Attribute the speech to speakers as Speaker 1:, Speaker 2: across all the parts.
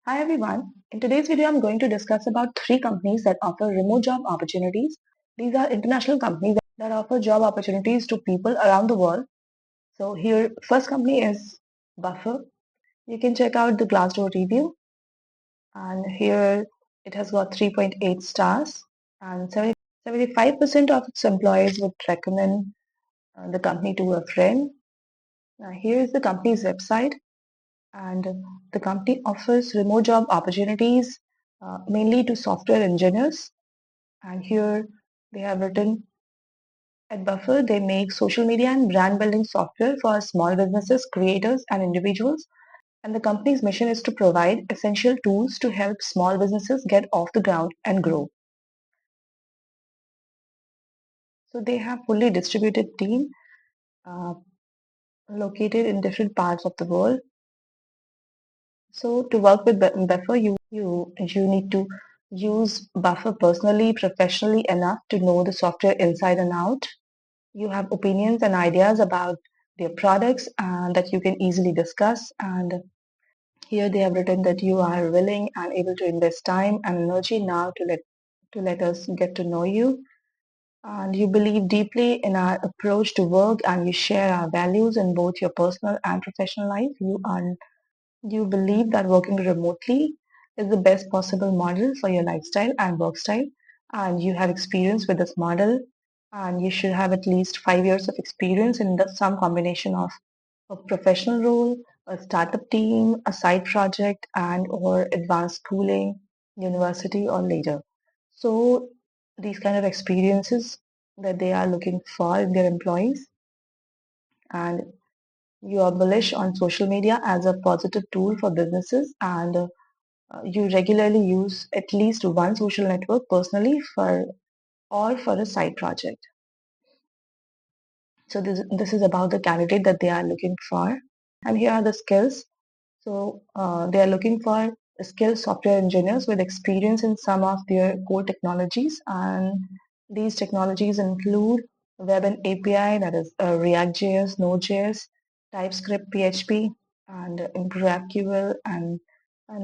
Speaker 1: Hi everyone. In today's video, I'm going to discuss about three companies that offer remote job opportunities. These are international companies that offer job opportunities to people around the world. So here, first company is Buffer. You can check out the Glassdoor review, and here it has got 3.8 stars, and 75% of its employees would recommend the company to a friend. Now here is the company's website. And the company offers remote job opportunities mainly to software engineers. And here they have written at Buffer, they make social media and brand building software for small businesses, creators, and individuals. And the company's mission is to provide essential tools to help small businesses get off the ground and grow. So they have fully distributed team uh, located in different parts of the world. So to work with Buffer, you need to use Buffer personally, professionally enough to know the software inside and out. You have opinions and ideas about their products and that you can easily discuss. And here they have written that you are willing and able to invest time and energy now to let us get to know you. And you believe deeply in our approach to work and you share our values in both your personal and professional life. You believe that working remotely is the best possible model for your lifestyle and work style, and you have experience with this model, and you should have at least 5 years of experience in some combination of a professional role, a startup team, a side project, and or advanced schooling, university, or later. So these kind of experiences that they are looking for in their employees, and you are bullish on social media as a positive tool for businesses, and you regularly use at least one social network personally for a side project. So this is about the candidate that they are looking for. And here are the skills. So they are looking for skilled software engineers with experience in some of their core technologies. And these technologies include Web and API, that is React.js, Node.js, TypeScript, PHP, and GraphQL, and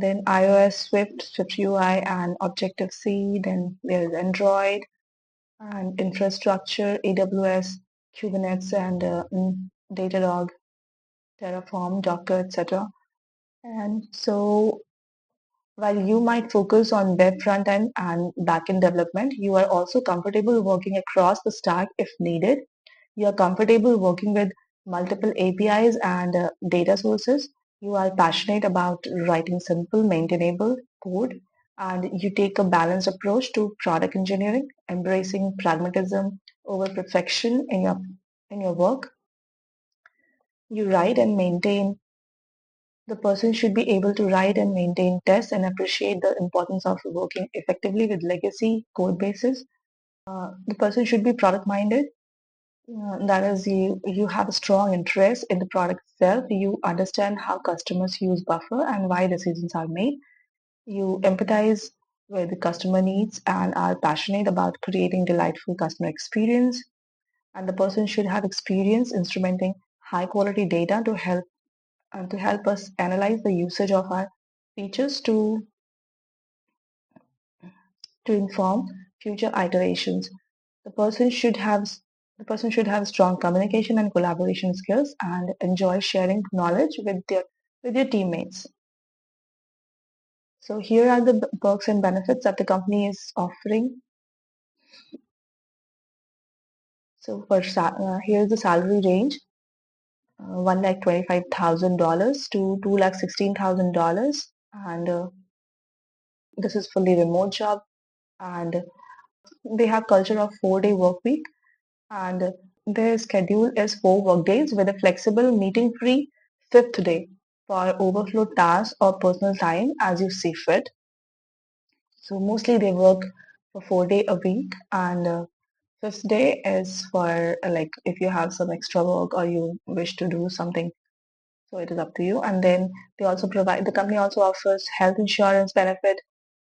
Speaker 1: then iOS, Swift UI, and Objective-C. Then there is Android and infrastructure, AWS, Kubernetes, and Datadog, Terraform, Docker, etc. And so while you might focus on web front end and back-end development, you are also comfortable working across the stack if needed. You are comfortable working with multiple APIs and data sources. You are passionate about writing simple, maintainable code, and you take a balanced approach to product engineering, embracing pragmatism over perfection in your work. You write and maintain The person should be able to write and maintain tests and appreciate the importance of working effectively with legacy code bases. The person should be product minded. That is, you have a strong interest in the product itself. You understand how customers use Buffer and why decisions are made. You empathize with the customer needs and are passionate about creating delightful customer experience. And the person should have experience instrumenting high quality data to help us analyze the usage of our features to inform future iterations. The person should have the person should have strong communication and collaboration skills and enjoy sharing knowledge with their teammates. So here are the perks and benefits that the company is offering. So here's the salary range: $1,25,000 to $2,16,000, and this is fully remote job, and they have culture of 4-day work week, and their schedule is 4 work days with a flexible meeting-free fifth day for overflow tasks or personal time as you see fit. So mostly they work for 4 day a week, and fifth day is for like if you have some extra work or you wish to do something. So it is up to you. And then the company also offers health insurance benefit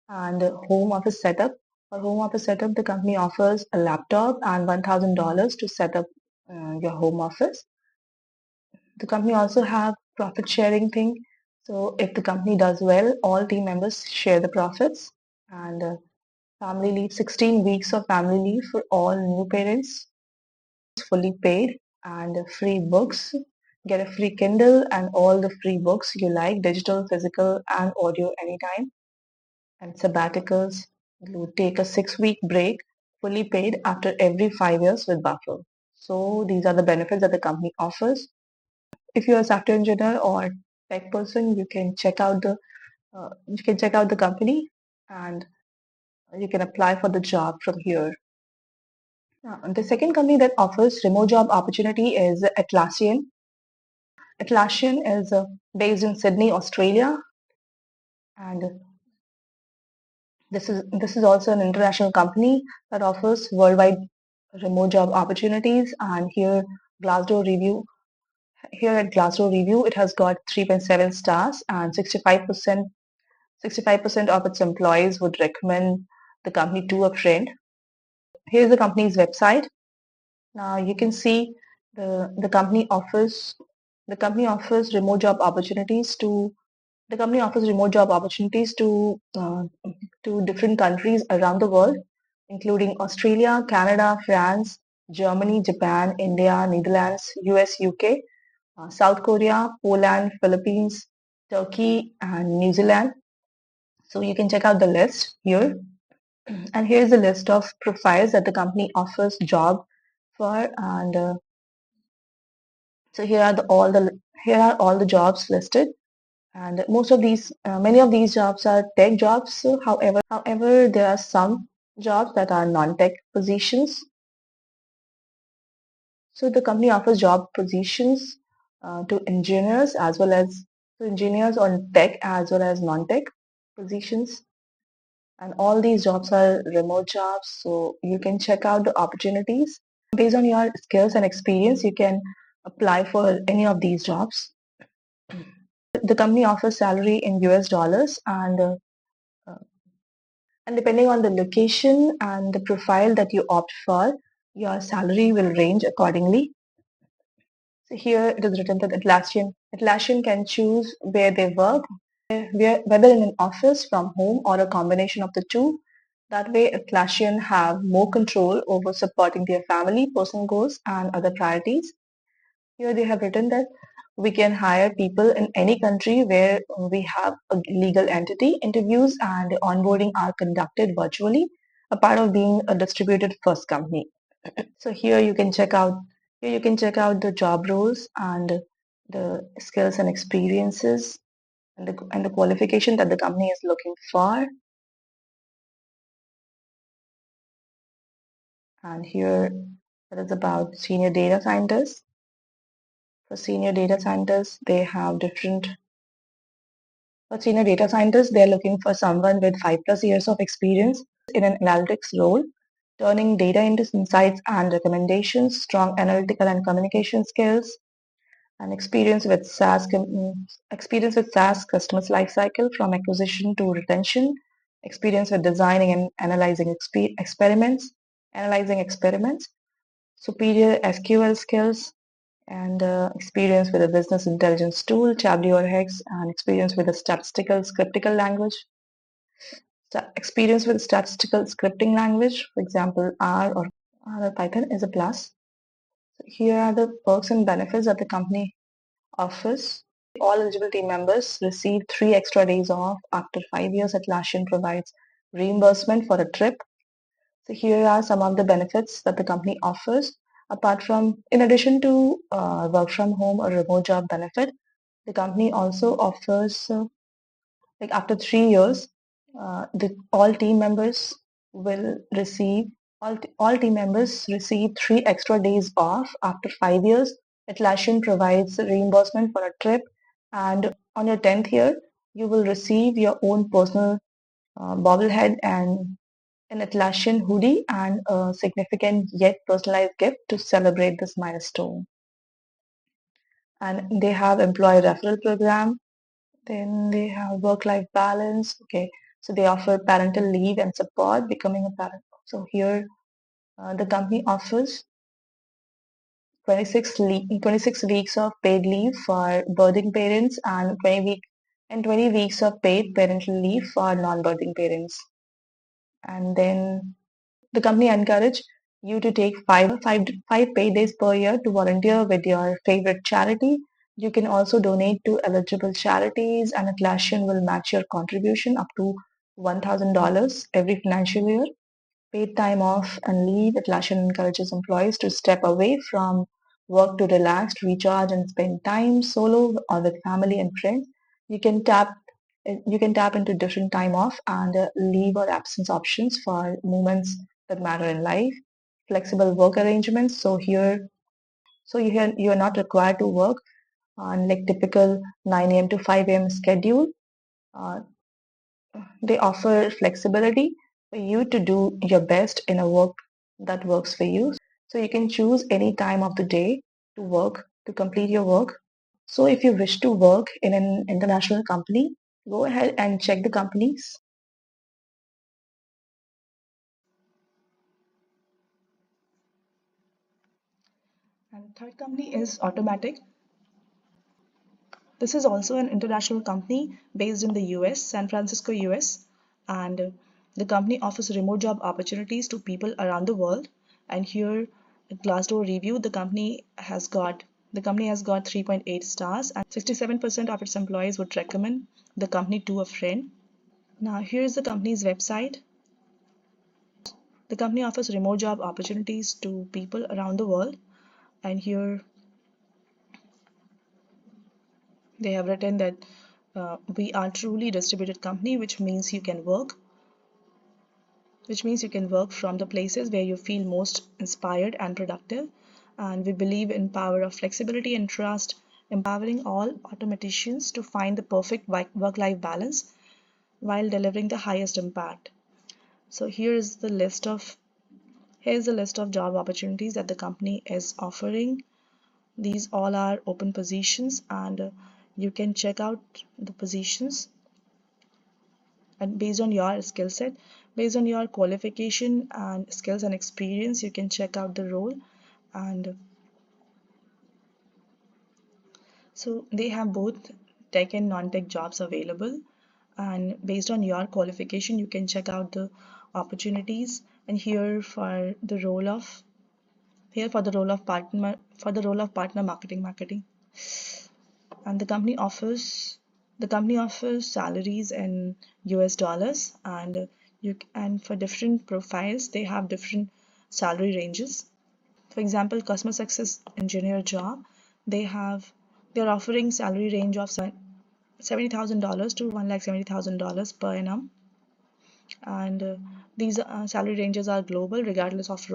Speaker 1: and home office setup. For home office setup, the company offers a laptop and $1,000 to set up your home office. The company also have profit sharing thing. So if the company does well, all team members share the profits. And family leave, 16 weeks of family leave for all new parents, fully paid, and free books. Get a free Kindle and all the free books you like, digital, physical, and audio anytime. And sabbaticals, you take a 6-week break, fully paid after every 5 years with buffer. So these are the benefits that the company offers. If you're a software engineer or tech person, you can check out the company and you can apply for the job from here. The second company that offers remote job opportunity is Atlassian. Atlassian is based in Sydney, Australia, and this is also an international company that offers worldwide remote job opportunities. And Glassdoor review here at Glassdoor review, it has got 3.7 stars, and 65% of its employees would recommend the company to a friend. Here's the company's website. Now you can see the company offers remote job opportunities to the company offers remote job opportunities to different countries around the world, including Australia, Canada, France, Germany, Japan, India, Netherlands, US, UK, South Korea, Poland, Philippines, Turkey, and New Zealand. So you can check out the list here. And here's a list of profiles that the company offers job for. And so here are all the jobs listed. And many of these jobs are tech jobs. So however, there are some jobs that are non-tech positions. So the company offers job positions to engineers as well as to engineers on tech as well as non-tech positions. And all these jobs are remote jobs, so you can check out the opportunities. Based on your skills and experience, you can apply for any of these jobs. The company offers salary in US dollars, and depending on the location and the profile that you opt for, your salary will range accordingly. So here it is written that Atlassian can choose where they work, whether in an office, from home, or a combination of the two. That way, Atlassian have more control over supporting their family, personal goals, and other priorities. Here they have written that we can hire people in any country where we have a legal entity. Interviews and onboarding are conducted virtually, a part of being a distributed first company. So here you can check out the job roles and the skills and experiences and the qualification that the company is looking for. And here it is about senior data scientists. For senior data scientists, for senior data scientists, they're looking for someone with 5+ years of experience in an analytics role, turning data into insights and recommendations, strong analytical and communication skills, and experience with SaaS customers lifecycle from acquisition to retention, experience with designing and analyzing experiments, superior SQL skills, and experience with a business intelligence tool, Tableau or Hex, and experience with a statistical scripting language. Experience with statistical scripting language, for example, R or Python, is a plus. So here are the perks and benefits that the company offers. All eligible team members receive 3 extra days off after 5 years. Atlassian provides reimbursement for a trip. So here are some of the benefits that the company offers. In addition to work from home or remote job benefit, the company also offers, like after 3 years, all team members will receive all team members receive 3 extra days off after 5 years. Atlassian provides reimbursement for a trip, and on your 10th year, you will receive your own personal bobblehead and an Atlassian hoodie and a significant yet personalized gift to celebrate this milestone. And they have employee referral program. Then they have work-life balance. Okay, so they offer parental leave and support becoming a parent. So here the company offers 26 weeks of paid leave for birthing parents and 20 and 20 weeks of paid parental leave for non-birthing parents. And then the company encourage you to take five paid days per year to volunteer with your favorite charity. You can also donate to eligible charities, and Atlassian will match your contribution up to $1,000 every financial year. Paid time off and leave. Atlassian encourages employees to step away from work to relax, recharge, and spend time solo or with family and friends. You can tap you can tap into different time off and leave or absence options for moments that matter in life. Flexible work arrangements. So you are not required to work on like typical 9 a.m. to 5 a.m. schedule. Uh, they offer flexibility for you to do your best in a work that works for you. So you can choose any time of the day to work, to complete your work. So if you wish to work in an international company, go ahead and check the companies. And third company is Automattic. This is also an international company based in the US, San Francisco, US, and the company offers remote job opportunities to people around the world. And here, Glassdoor review, the company has got 3.8 stars, and 67% of its employees would recommend the company to a friend. Now, here's the company's website. The company offers remote job opportunities to people around the world, and here they have written that we are truly distributed company, which means you can work from the places where you feel most inspired and productive. And we believe in power of flexibility and trust, empowering all automaticians to find the perfect work-life balance while delivering the highest impact. So here's the list of job opportunities that the company is offering. These all are open positions, and you can check out the positions, and based on your skill set, based on your qualification and skills and experience, you can check out the role. And so they have both tech and non-tech jobs available, and based on your qualification you can check out the opportunities. And here for the role of partner marketing, and the company offers salaries in US dollars, and for different profiles they have different salary ranges. For example, customer success engineer job, they're offering salary range of $70,000 to $170,000 per annum, and these salary ranges are global regardless of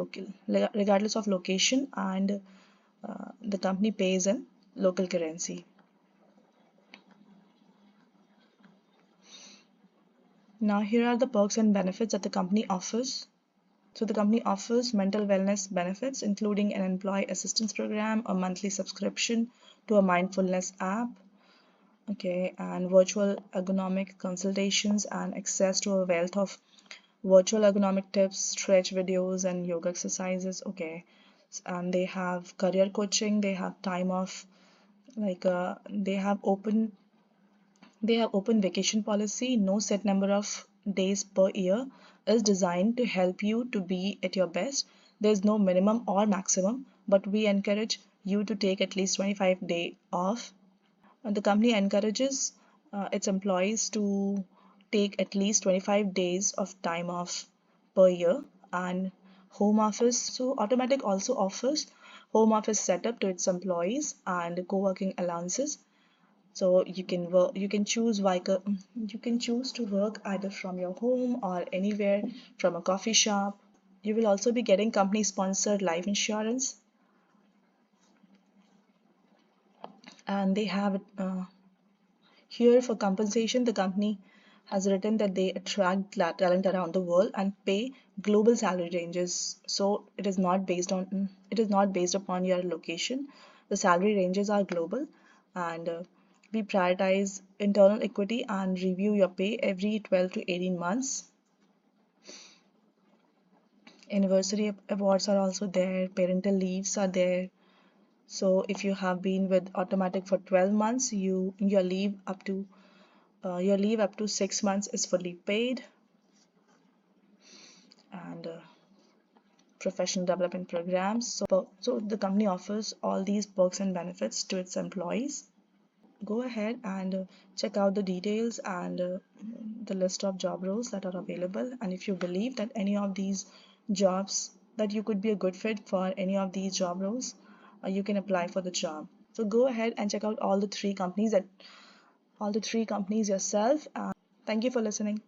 Speaker 1: location, and the company pays in local currency. Now, here are the perks and benefits that the company offers. So, the company offers mental wellness benefits, including an employee assistance program, a monthly subscription to a mindfulness app, okay, and virtual ergonomic consultations, and access to a wealth of virtual ergonomic tips, stretch videos, and yoga exercises, okay. And they have career coaching, they have time off, like they have open vacation policy. No set number of days per year is designed to help you to be at your best. There's no minimum or maximum, but we encourage you to take at least 25 days off. And the company encourages its employees to take at least 25 days of time off per year. And home office, so Automatic also offers home office setup to its employees and co-working allowances. So you can choose to work either from your home or anywhere from a coffee shop. You will also be getting company sponsored life insurance, and they have here for compensation. The company has written that they attract talent around the world and pay global salary ranges. So it is not based upon your location. The salary ranges are global, and we prioritize internal equity and review your pay every 12 to 18 months. Anniversary awards are also there, parental leaves are there. So if you have been with Automatic for 12 months, your leave up to
Speaker 2: Your leave up to 6 months is fully paid, and professional development programs. So the company offers all these perks and benefits to its employees. Go ahead and check out the details and the list of job roles that are available. And if you believe that any of these jobs, that you could be a good fit for any of these job roles, you can apply for the job. So go ahead and check out all the three companies yourself. Thank you for listening.